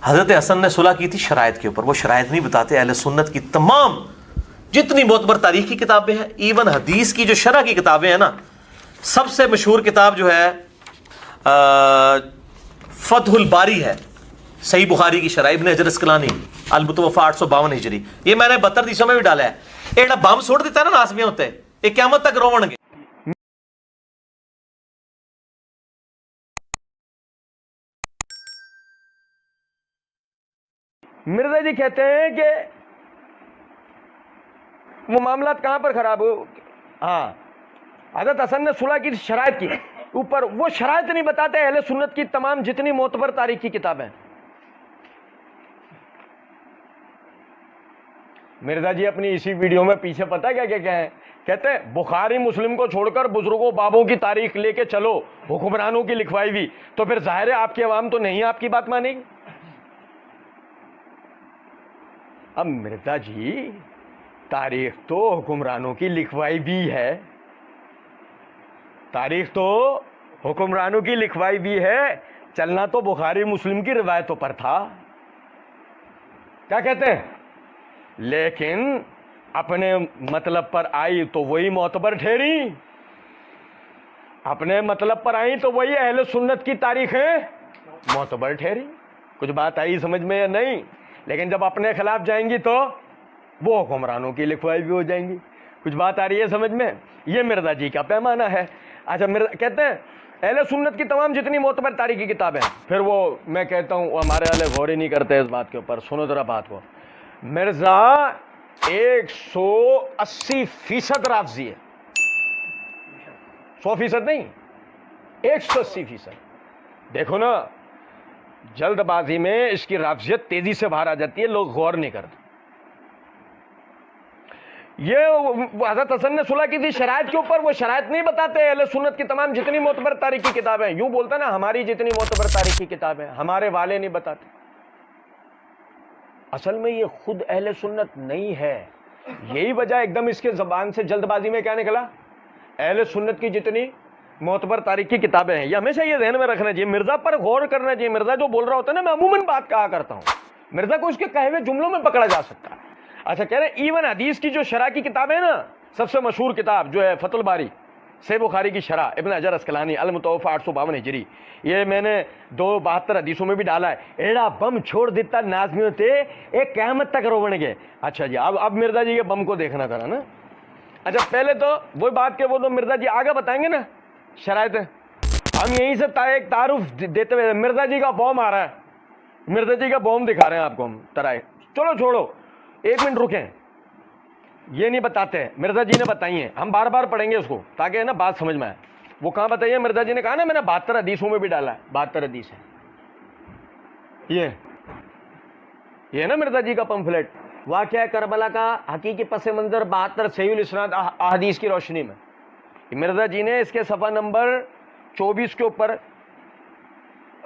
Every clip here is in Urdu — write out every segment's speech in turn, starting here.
حضرت حسن نے صلح کی تھی شرائط کے اوپر، وہ شرائط نہیں بتاتے. اہل سنت کی تمام جتنی معتبر تاریخ کی کتابیں ہیں، ایون حدیث کی جو شرح کی کتابیں ہیں نا، سب سے مشہور کتاب جو ہے فتح الباری ہے، صحیح بخاری کی شرح، ابن حجر اسقلانی، المتوفی 852 ہجری. یہ میں نے 72 دیسوں میں بھی ڈالا ہے. ایڈا بم سوڑ دیتا ہے نا ناسمیاں ہوتے، یہ قیامت تک روون گے. مرزا جی کہتے ہیں کہ وہ معاملات کہاں پر خراب ہو. ہاں، حضرت حسن نے صلح کی شرائط کی اوپر، وہ شرائط نہیں بتاتے اہل سنت کی تمام جتنی معتبر تاریخ کی کتابیں. مرزا جی اپنی اسی ویڈیو میں پیچھے پتہ کیا ہیں، کہتے ہیں بخاری مسلم کو چھوڑ کر بزرگوں بابوں کی تاریخ لے کے چلو، حکمرانوں کی لکھوائی ہوئی، تو پھر ظاہر ہے آپ کی عوام تو نہیں آپ کی بات مانے گی. اب مرزا جی تاریخ تو حکمرانوں کی لکھوائی بھی ہے، تاریخ تو حکمرانوں کی لکھوائی بھی ہے، چلنا تو بخاری مسلم کی روایتوں پر تھا. کیا کہتے ہیں؟ لیکن اپنے مطلب پر آئی تو وہی معتبر ٹھہری، اپنے مطلب پر آئی تو وہی اہل سنت کی تاریخیں معتبر ٹھہری. کچھ بات آئی سمجھ میں یا نہیں؟ لیکن جب اپنے خلاف جائیں گی تو وہ حکمرانوں کی لکھوائی بھی ہو جائیں گی. کچھ بات آ رہی ہے سمجھ میں؟ یہ مرزا جی کا پیمانہ ہے. اچھا، مرزا کہتے ہیں اہل سنت کی تمام جتنی معتبر تاریخی کتابیں، پھر وہ میں کہتا ہوں ہمارے والے غور ہی نہیں کرتے اس بات کے اوپر. سنو ذرا بات کو. مرزا 180% رافضی ہے، 100% نہیں، 180%. دیکھو نا، جلد بازی میں اس کی رافضیت تیزی سے باہر آ جاتی ہے، لوگ غور نہیں کرتے. یہ حضرت حسن نے صلح کی تھی شرائط کے اوپر، وہ شرائط نہیں بتاتے اہل سنت کی تمام جتنی معتبر تاریخی کتابیں. یوں بولتا نا ہماری جتنی معتبر تاریخی کتابیں، ہمارے والے نہیں بتاتے. اصل میں یہ خود اہل سنت نہیں ہے. یہی وجہ ایک دم اس کے زبان سے جلد بازی میں کیا نکلا؟ اہل سنت کی جتنی معتبر تاریخی کتابیں ہیں. یہ ہمیشہ یہ ذہن میں رکھنا چاہیے، مرزا پر غور کرنا چاہیے. مرزا جو بول رہا ہوتا ہے نا، میں عموماً بات کہا کرتا ہوں، مرزا کو اس کے کہے ہوئے جملوں میں پکڑا جا سکتا ہے. اچھا، کہہ رہے ہیں ایون حدیث کی جو شرح کی کتابیں نا، سب سے مشہور کتاب جو ہے فتح الباری، صحیح بخاری کی شرح، ابن حجر اسقلانی، المتوفی 852 ہجری. یہ میں نے 272 حدیثوں میں بھی ڈالا ہے. ایڑا بم چھوڑ دیتا نازمیوں تے ایک قیامت تک روڑ گے. اچھا جی، اب مرزا جی کے بم کو دیکھنا ذرا نا. اچھا، پہلے تو وہی بات کہ وہ تو مرزا جی آگے بتائیں گے نا شرائط. ہم یہیں سے ایک تعارف دیتے ہوئے، مرزا جی کا بوم آ رہا ہے، مرزا جی کا بوم دکھا رہے ہیں آپ کو ہم ترائے. چلو چھوڑو، ایک منٹ رکیں. یہ نہیں بتاتے، مرزا جی نے بتائی ہیں، ہم بار بار پڑھیں گے اس کو تاکہ نا بات سمجھ میں آئے. وہ کہاں بتائیے؟ مرزا جی نے کہا نا میں نے 72 حدیثوں میں بھی ڈالا ہے، 72 حدیث ہے. یہ نا مرزا جی کا پمفلٹ، واقعہ کربلا کا حقیقی پس منظر 72 صحیح الاسناد احادیث کی روشنی میں. مرزا جی نے اس کے صفحہ نمبر 24 کے اوپر،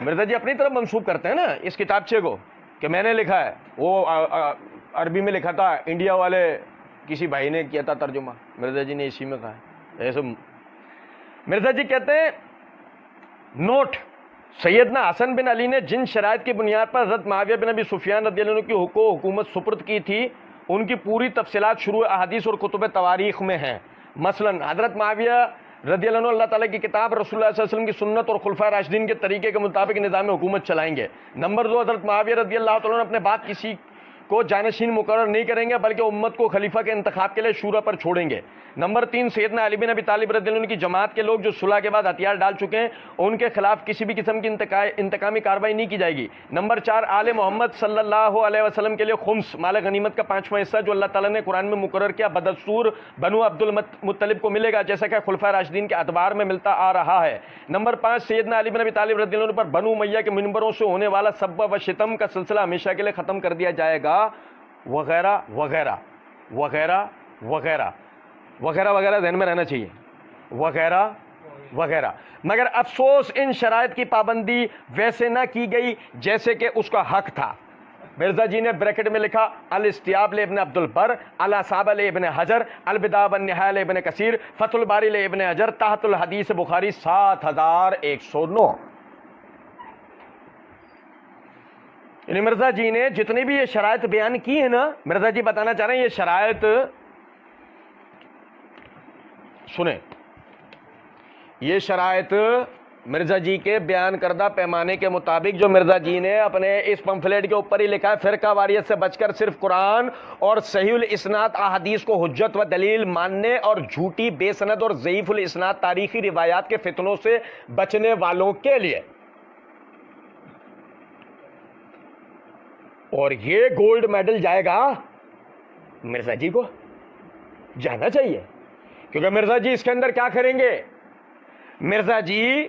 مرزا جی اپنی طرف منسوب کرتے ہیں نا اس کتابچے کو کہ میں نے لکھا ہے. وہ عربی میں لکھا تھا، انڈیا والے کسی بھائی نے کیا تھا ترجمہ، مرزا جی نے اسی میں کہا ہے. ایسے مرزا جی کہتے ہیں نوٹ، سیدنا حسن بن علی نے جن شرائط کی بنیاد پر حضرت معاویہ بن ابی سفیان رضی اللہ عنہ کی حکومت سپرد کی تھی، ان کی پوری تفصیلات شروع احادیث اور کتب تواریخ میں ہیں. مثلا حضرت معاویہ رضی اللہ عنہ اللہ تعالیٰ کی کتاب، رسول اللہ صلی اللہ علیہ وسلم کی سنت اور خلفائے راشدین کے طریقے کے مطابق نظام حکومت چلائیں گے. نمبر 2، حضرت معاویہ رضی اللہ تعالیٰ عنہ اپنے بعد کسی کو جانشین مقرر نہیں کریں گے، بلکہ امت کو خلیفہ کے انتخاب کے لیے شورا پر چھوڑیں گے. نمبر 3، سیدنا علی بن ابی طالب رضی اللہ عنہ کی جماعت کے لوگ جو صلح کے بعد ہتھیار ڈال چکے ہیں، ان کے خلاف کسی بھی قسم کی انتقامی کارروائی نہیں کی جائے گی. نمبر 4، آل محمد صلی اللہ علیہ وسلم کے لیے خمس مال غنیمت کا 5واں حصہ جو اللہ تعالیٰ نے قرآن میں مقرر کیا بدستور بنو عبد المطلب کو ملے گا، جیسا کہ خلفائے راشدین کے ادوار میں ملتا آ رہا ہے. نمبر 5، سیدنا علی بن ابی طالب رضی اللہ عنہ پر بنو امیہ کے منبروں سے ہونے والا سب و شتم کا سلسلہ ہمیشہ کے لیے ختم کر دیا جائے گا، وغیرہ وغیرہ وغیرہ وغیرہ وغیرہ وغیرہ ذہن میں رہنا چاہیے، وغیرہ وغیرہ. مگر افسوس ان شرائط کی پابندی ویسے نہ کی گئی جیسے کہ اس کا حق تھا. مرزا جی نے بریکٹ میں لکھا الاستیاب لابن عبد البر، الاصابہ لابن حجر، البدایہ والنہایہ لابن کثیر، فتح الباری لابن حجر، تحت الحدیث بخاری 7109. یعنی مرزا جی نے جتنی بھی یہ شرائط بیان کی ہے نا، مرزا جی بتانا چاہ رہے ہیں یہ شرائط سنیں، یہ شرائط مرزا جی کے بیان کردہ پیمانے کے مطابق جو مرزا جی نے اپنے اس پمفلیٹ کے اوپر ہی لکھا ہے، فرقہ واریت سے بچ کر صرف قرآن اور صحیح الاسناد احادیث کو حجت و دلیل ماننے اور جھوٹی بے سند اور ضعیف الاسناد تاریخی روایات کے فتنوں سے بچنے والوں کے لیے. اور یہ گولڈ میڈل جائے گا مرزا جی کو، جانا چاہیے، کیونکہ مرزا جی اس کے اندر کیا کریں گے؟ مرزا جی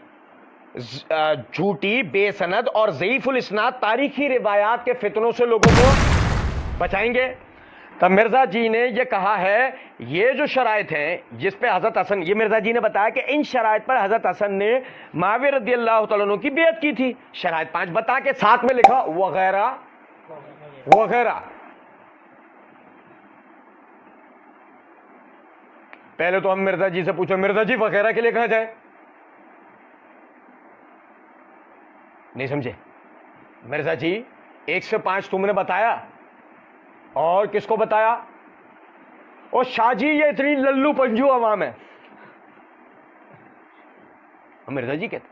جھوٹی بے سند اور ضعیف الاسناد تاریخی روایات کے فتنوں سے لوگوں کو بچائیں گے. تب مرزا جی نے یہ کہا ہے یہ جو شرائط ہیں جس پہ حضرت حسن، یہ مرزا جی نے بتایا کہ ان شرائط پر حضرت حسن نے معاویہ رضی اللہ تعالیٰ عنہ کی بیعت کی تھی. شرائط 5 بتا کے ساتھ میں لکھا وغیرہ وغیرہ. پہلے تو ہم مرزا جی سے پوچھو مرزا جی وغیرہ کے لیے کہاں جائیں؟ نہیں سمجھے؟ مرزا جی 1 سے 5 تم نے بتایا، اور کس کو بتایا؟ اور شاہ جی یہ اتنی للو پنجو عوام ہے. مرزا جی کہتے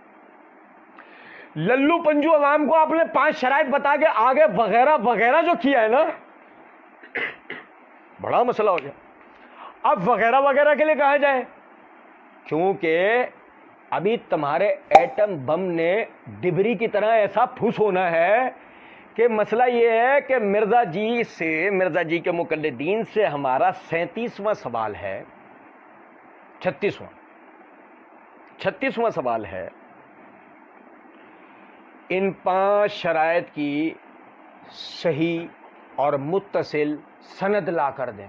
للو پنجو عوام کو آپ نے 5 شرائط بتا کے آگے وغیرہ وغیرہ جو کیا ہے نا، بڑا مسئلہ ہو گیا. اب وغیرہ وغیرہ کے لیے کہاں جائیں؟ کیونکہ ابھی تمہارے ایٹم بم نے ڈبری کی طرح ایسا پھوس ہونا ہے کہ مسئلہ یہ ہے کہ مرزا جی سے، مرزا جی کے مقلدین سے ہمارا 37واں سوال ہے، 36واں سوال ہے. ان 5 شرائط کی صحیح اور متصل سند لا کر دیں.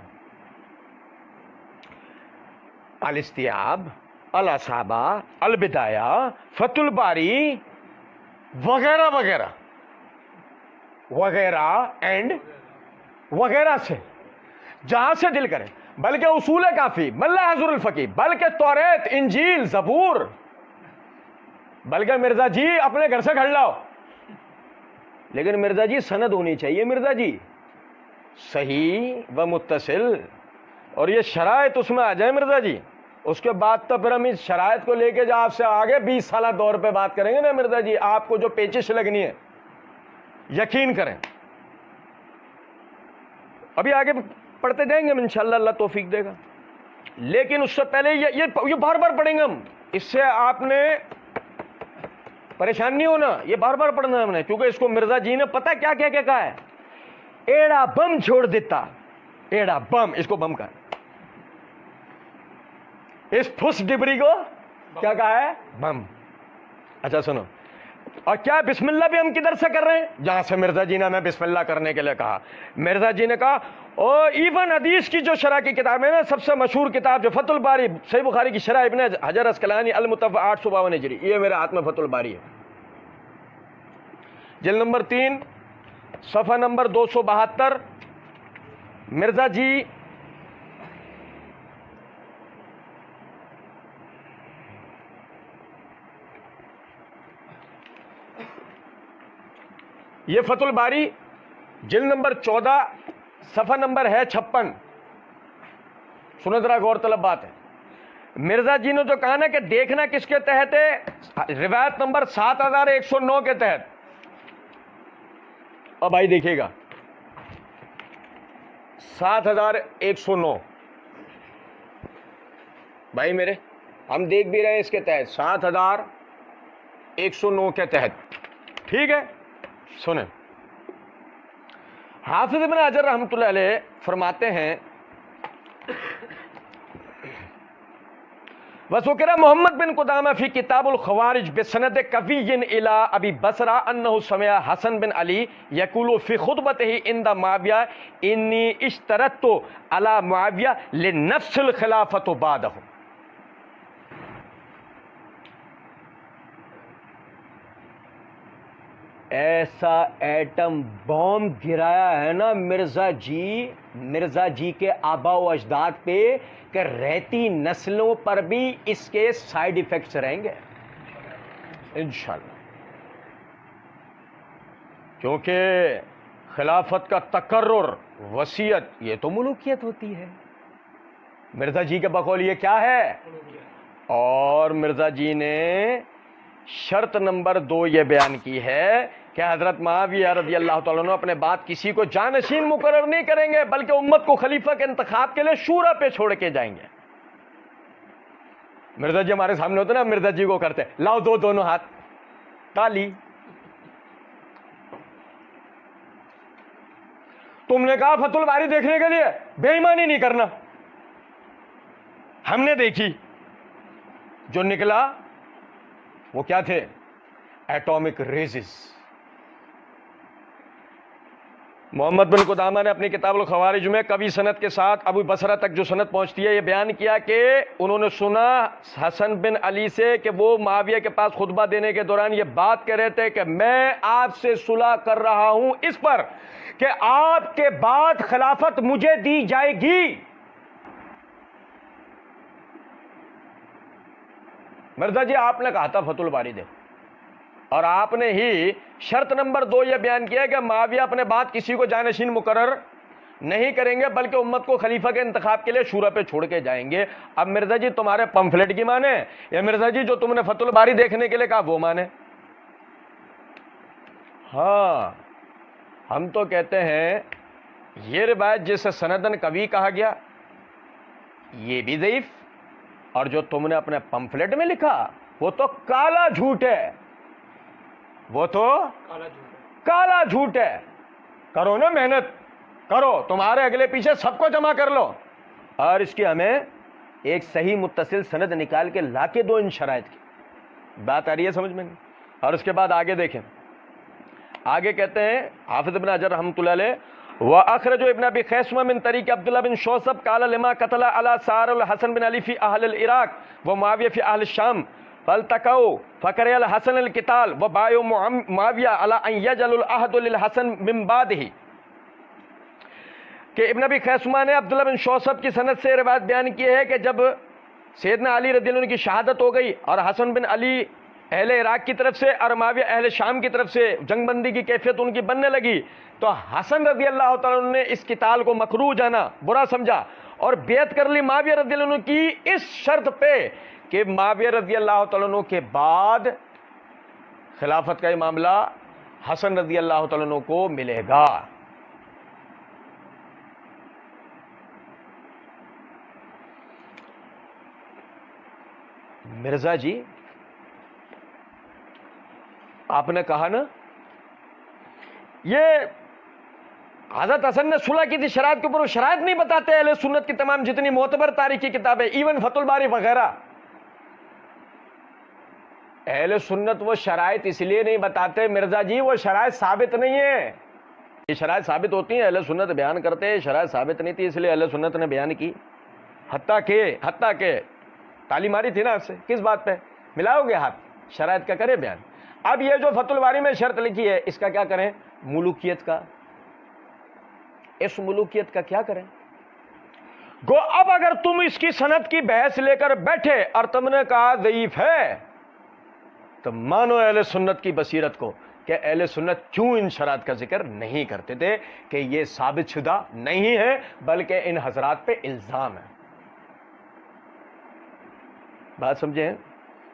الاستیاب، الاصابہ، البدایہ، فتح الباری وغیرہ وغیرہ وغیرہ اینڈ وغیرہ سے جہاں سے دل کرے، بلکہ اصول کافی، ملا حضور الفقی، بلکہ توریت، انجیل، زبور، بلکہ مرزا جی اپنے گھر سے گھڑ لاؤ، لیکن مرزا جی سند ہونی چاہیے، مرزا جی صحیح و متصل، اور یہ شرائط اس میں آ جائے مرزا جی. اس کے بعد تو پھر ہم اس شرائط کو لے کے جو آپ سے آگے 20 سالہ دور پہ بات کریں گے نا مرزا جی، آپ کو جو پیچش لگنی ہے یقین کریں. ابھی آگے پڑھتے جائیں گے انشاءاللہ، اللہ توفیق دے گا. لیکن اس سے پہلے یہ بار بار پڑھیں گے ہم، اس سے آپ نے پریشان نہیں ہونا، یہ بار بار پڑھنا ہے ہم نے، کیونکہ اس کو مرزا جی نے پتہ کیا کیا کیا کہا ہے؟ ایڑا بم چھوڑ دیتا، ایڑا بم، اس کو بم کہا ہے. اس پھس ڈبری کو کیا کہا ہے؟ بم. اچھا سنو، اور کیا بسم اللہ بھی ہم کدھر سے کر رہے ہیں؟ جہاں سے مرزا جی نے ہمیں بسم اللہ کرنے کے لیے کہا. مرزا جی نے کہا ایون حدیث کی جو شرح کی کتاب ہے نا، سب سے مشہور کتاب جو فتح الباری، صحیح بخاری کی شرح ابن حجر اسقلانی المتوفی 852 ہجری، یہ میرے ہاتھ میں فتح الباری ہے، جلد نمبر 3 صفحہ نمبر 272. مرزا جی یہ فتح الباری جلد نمبر 14 صفحہ نمبر ہے 56. سنو ذرا غور طلب بات ہے. مرزا جی نے جو کہا نا کہ دیکھنا کس کے تحت ہے؟ روایت نمبر 7109 کے تحت. اب بھائی دیکھیے گا 7109 بھائی میرے، ہم دیکھ بھی رہے ہیں اس کے تحت 7109 کے تحت. ٹھیک ہے، سنیں. حافظ ابن حجر رحمۃ اللہ علیہ فرماتے ہیں وذکر محمد بن قدامہ فی کتاب الخوارج بسند قوی الی ابی بصرہ انہ سمع حسن بن علی یقول فی خطبتہ عند معاویہ انی اشترطت علی معاویہ لنفس الخلافۃ بعدہ. ایسا ایٹم بم گرایا ہے نا مرزا جی کے آبا و اجداد پہ کہ رہتی نسلوں پر بھی اس کے سائیڈ ایفیکٹس رہیں گے انشاءاللہ. کیونکہ خلافت کا تقرر، وصیت، یہ تو ملوکیت ہوتی ہے۔ مرزا جی کے بقول یہ کیا ہے؟ اور مرزا جی نے شرط نمبر 2 یہ بیان کی ہے کہ حضرت معاویہ رضی اللہ تعالیٰ عنہ اپنے بعد کسی کو جانشین مقرر نہیں کریں گے، بلکہ امت کو خلیفہ کے انتخاب کے لیے شورا پہ چھوڑ کے جائیں گے۔ مرزا جی ہمارے سامنے ہوتے نا، مرزا جی کو کرتے لاؤ دونوں ہاتھ، تالی۔ تم نے کہا فتح الباری دیکھنے کے لیے بے ایمانی نہیں کرنا، ہم نے دیکھی، جو نکلا وہ کیا تھے؟ Atomic raises. محمد بن قدامہ نے اپنی کتاب الخوارج میں کبھی سند کے ساتھ ابو بصرہ تک جو سند پہنچتی ہے یہ بیان کیا کہ انہوں نے سنا حسن بن علی سے کہ وہ معاویہ کے پاس خطبہ دینے کے دوران یہ بات کہہ رہے تھے کہ میں آپ سے صلح کر رہا ہوں اس پر کہ آپ کے بعد خلافت مجھے دی جائے گی۔ مرزا جی آپ نے کہا تھا فتح الباری دے، اور آپ نے ہی شرط نمبر 2 یہ بیان کیا کہ معاویہ اپنے بعد کسی کو جانشین مقرر نہیں کریں گے، بلکہ امت کو خلیفہ کے انتخاب کے لیے شورا پہ چھوڑ کے جائیں گے۔ اب مرزا جی تمہارے پمفلٹ کی مانے یا مرزا جی جو تم نے فتح الباری دیکھنے کے لیے کہا وہ مانے؟ ہاں، ہم تو کہتے ہیں یہ روایت جسے سندن قوی کہا گیا یہ بھی ضعیف، اور جو تم نے اپنے پمفلٹ میں لکھا وہ تو کالا جھوٹ ہے، وہ تو کالا جھوٹ ہے۔ کرو نا محنت، کرو، تمہارے اگلے پیچھے سب کو جمع کر لو اور اس کی ہمیں ایک صحیح متصل سند نکال کے لا کے دو ان شرائط کی۔ بات آ رہی ہے سمجھ میں؟ اور اس کے بعد آگے دیکھیں، آگے کہتے ہیں حافظ ابن حجر رحمۃ اللہ علیہ وَأَخْرَجُ ابن ابی خیثمہ من طریق عبداللہ بن شوصب قال لما قتل على سار الحسن بن علی فی اہل العراق ومعاویہ فی اہل الشام فالتقوا فکرہ الحسن القتال وبایعوا معاویہ علی ان یجعل العہد للحسن من بعدہ، کہ ابن ابی خیثمہ نے عبداللہ بن شوصب کی سند سے روایت بیان کی ہے کہ جب سیدنا علی رضی اللہ عنہ کی شہادت ہو گئی اور حسن بن علی اہل عراق کی طرف سے اور معاویہ اہل شام کی طرف سے جنگ بندی کی کیفیت ان کی بننے لگی، تو حسن رضی اللہ تعالیٰ عنہ نے اس قتال کو مکروہ جانا، برا سمجھا، اور بیعت کر لی معاویہ رضی اللہ عنہ کی اس شرط پہ کہ معاویہ رضی اللہ تعالیٰ عنہ کے بعد خلافت کا یہ معاملہ حسن رضی اللہ تعالیٰ عنہ کو ملے گا۔ مرزا جی آپ نے کہا نا یہ حضرت حسن نے صلح کی تھی شرائط کے اوپر، وہ شرائط نہیں بتاتے اہل سنت کی تمام جتنی معتبر تاریخی کتابیں، ایون فتح الباری وغیرہ، اہل سنت وہ شرائط اس لیے نہیں بتاتے مرزا جی، وہ شرائط ثابت نہیں ہے۔ یہ شرائط ثابت ہوتی ہیں، اہل سنت بیان کرتے ہیں، شرائط ثابت نہیں تھی اس لیے اہل سنت نے بیان کی، حتیٰ کہ تعلیم آ رہی تھی نا آپ سے، کس بات پہ ملاؤ گے ہاتھ، شرائط کا کرے بیان۔ اب یہ جو فتح الباری میں شرط لکھی ہے اس کا کیا کریں؟ ملوکیت کا، اس ملوکیت کا کیا کریں؟ گو اب اگر تم اس کی سند کی بحث لے کر بیٹھے اور تم نے کہا ضعیف ہے تو مانو اہل سنت کی بصیرت کو کہ اہل سنت کیوں ان شرائط کا ذکر نہیں کرتے تھے، کہ یہ ثابت شدہ نہیں ہے بلکہ ان حضرات پہ الزام ہے۔ بات سمجھے ہیں؟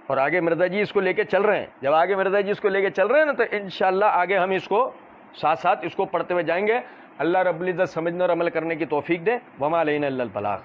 اور آگے مرزا جی اس کو لے کے چل رہے ہیں، جب آگے مرزا جی اس کو لے کے چل رہے ہیں نا تو انشاءاللہ آگے ہم اس کو ساتھ ساتھ اس کو پڑھتے ہوئے جائیں گے۔ اللہ رب العزت سمجھنے اور عمل کرنے کی توفیق دے۔ وما علینا الا البلاغ۔